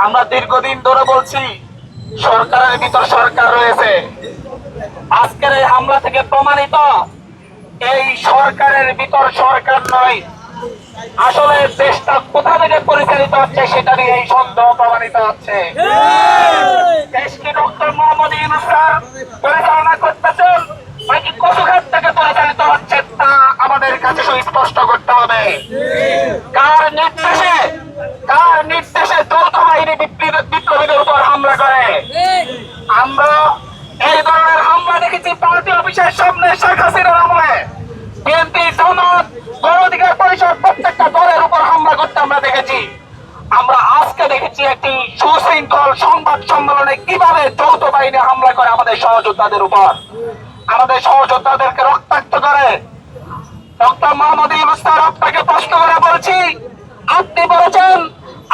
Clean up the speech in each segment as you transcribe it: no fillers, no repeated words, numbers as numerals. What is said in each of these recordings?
আমরা দীর্ঘদিন ধরে বলছি সরকারের ভিতর সরকার রয়েছে। আজকের এই হামলা থেকে প্রমাণিত এই সরকারের ভিতর সরকার নয়, আসলে দেশটা কোথা থেকে পরিচালিত হচ্ছে সেটা নিয়ে এই সন্দেহ প্রমাণিত হচ্ছে। দেশকে ডক্টর মোহাম্মদ ইউনূস স্যার পরিচালনা করতেছেন নাকি কচুঘাট থেকে পরিচালিত হচ্ছে তা আমাদের কাছে সুস্পষ্ট করতে হবে। কার নির্দেশে যৌথ বাহিনী বিপ্লবীদের উপর হামলা করে? আমরা এই ধরনের হামলা দেখেছি পার্টি অফিসের সামনে শেখ হাসিনার আমলে। বিএনপি, জামাত, গণ অধিকার পরিষদ প্রত্যেকটা দলের উপর হামলা করতে আমরা দেখেছি। আমরা আজকে দেখেছি একটি সুশৃঙ্খল সংবাদ সম্মেলনে কিভাবে যৌথ বাহিনী হামলা করে আমাদের সহযোদ্ধাদের উপর, আমাদের সহযোদ্ধাদেরকে রক্তাক্ত করে। ডক্টর মোহাম্মদ ইউনূস স্যার, আপনাকে প্রশ্ন করে বলছি, আপনি বলেছেন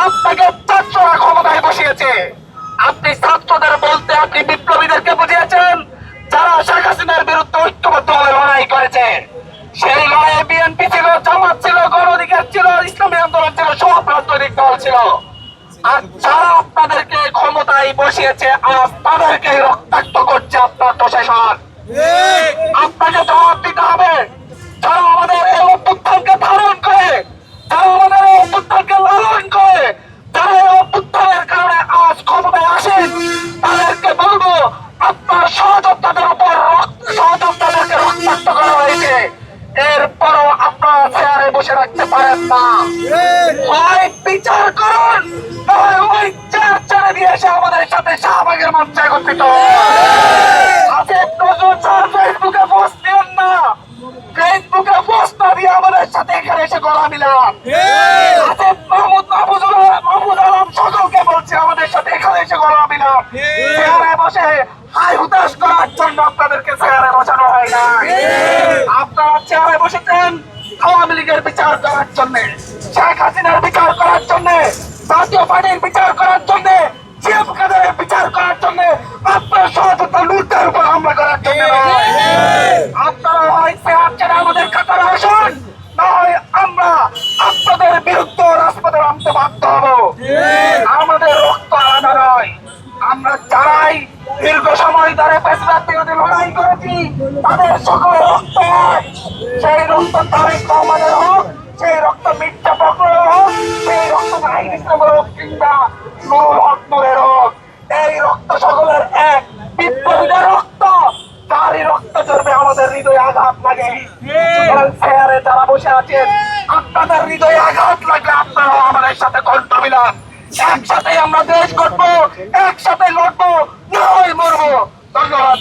আপনাকে ছাত্ররা ক্ষমতায় বসিয়েছে। আপনি ছাত্রদের বলতে আপনি বিপ্লবীদেরকে বুঝিয়েছেন যারা শেখ হাসিনার বিরুদ্ধে ঐক্যবদ্ধভাবে লড়াই করেছে। সেই লড়াইয়ে বিএনপি ছিল, জামাত ছিল, গণ অধিকার ছিল, ইসলামী আন্দোলন ছিল, সব রাজনৈতিক দল ছিল। আর যারা আপনাদেরকে ক্ষমতায় বসিয়েছে আজ তাদেরকে রক্তাক্ত করছে আপনার প্রশাসন। আপনাকে জবাব দিতে হবে। যারা আমাদের এই অভ্যুত্থানকে ধারণ করে, যারা আমাদের এই অভ্যুত্থানকে লালন করে, যারা এই অভ্যুত্থানের কারণে আজ ক্ষমতায় আসেন, তাদেরকে বলবো আপনার সহযোদ্ধাদের উপর সহযোদ্ধাদেরকে রক্তাক্ত করা হয়েছে। এরপরও আপনারা চেয়ারে বসে রাখতে পারেন না। হয় বিচার করুন, নয় ওই চেয়ার ছেড়ে দিয়ে এসে আমাদের সাথে শাহবাগের মঞ্চে একত্রিত আসিফ নজরুল স্যার ফেসবুকে পোস্ট দিন না, ফেসবুকে পোস্ট না দিয়ে আমাদের সাথে এখানে এসে গলা মিলান। আসিফ মাহমুদ আলম সকলকে বলছি আমাদের সাথে এখানে এসে গলা মিলান। চেয়ারে বসে হাই হুতাশ করার জন্য আপনাদেরকে চেয়ারে বসানো হয় না। আপনারা চেয়ারে বসেছেন আওয়ামী লীগের বিচার করার জন্য, শেখ হাসিনার বিচার করার জন্য, জাতীয় পার্টির বিচার করার জন্য, জিএম কাদেরের বিচার করার জন্য, আপনার সহযোদ্ধা লুটদের উপর হামলা করার জন্য। আপনারা হয় চেয়ার ছেড়ে আমাদের কাতারে আসুন, না হয় আমরা আপনাদের বিরুদ্ধে রাজপথে নামতে বাধ্য হবো। আমাদের রক্ত আলাদা নয়। আমরা যারাই দীর্ঘ সময় ধরে ফ্যাসিবাদ বিরোধী লড়াই করেছি তাদের সকলের রক্ত হয়। সেই রক্ত তারেক রহমানের হোক, সেই রক্ত মির্জা ফখরুলের হোক, সেই রক্ত নাহিদ ইসলামের হোক, কিংবা নুরুল হক নূরের হোক, এই রক্ত সকলের এক। বিপ্লবীদের রক্ত, তারই রক্ত চলবে আমাদের হৃদয়ে আঘাত লাগে। চেয়ারে যারা বসে আছেন, আপনাদের হৃদয়ে আঘাত লাগলে আপনারা আমাদের সাথে কণ্ঠ মিলান। একসাথে আমরা দেশ করবো, একসাথে লড়বো, নয় মরবো। ধন্যবাদ।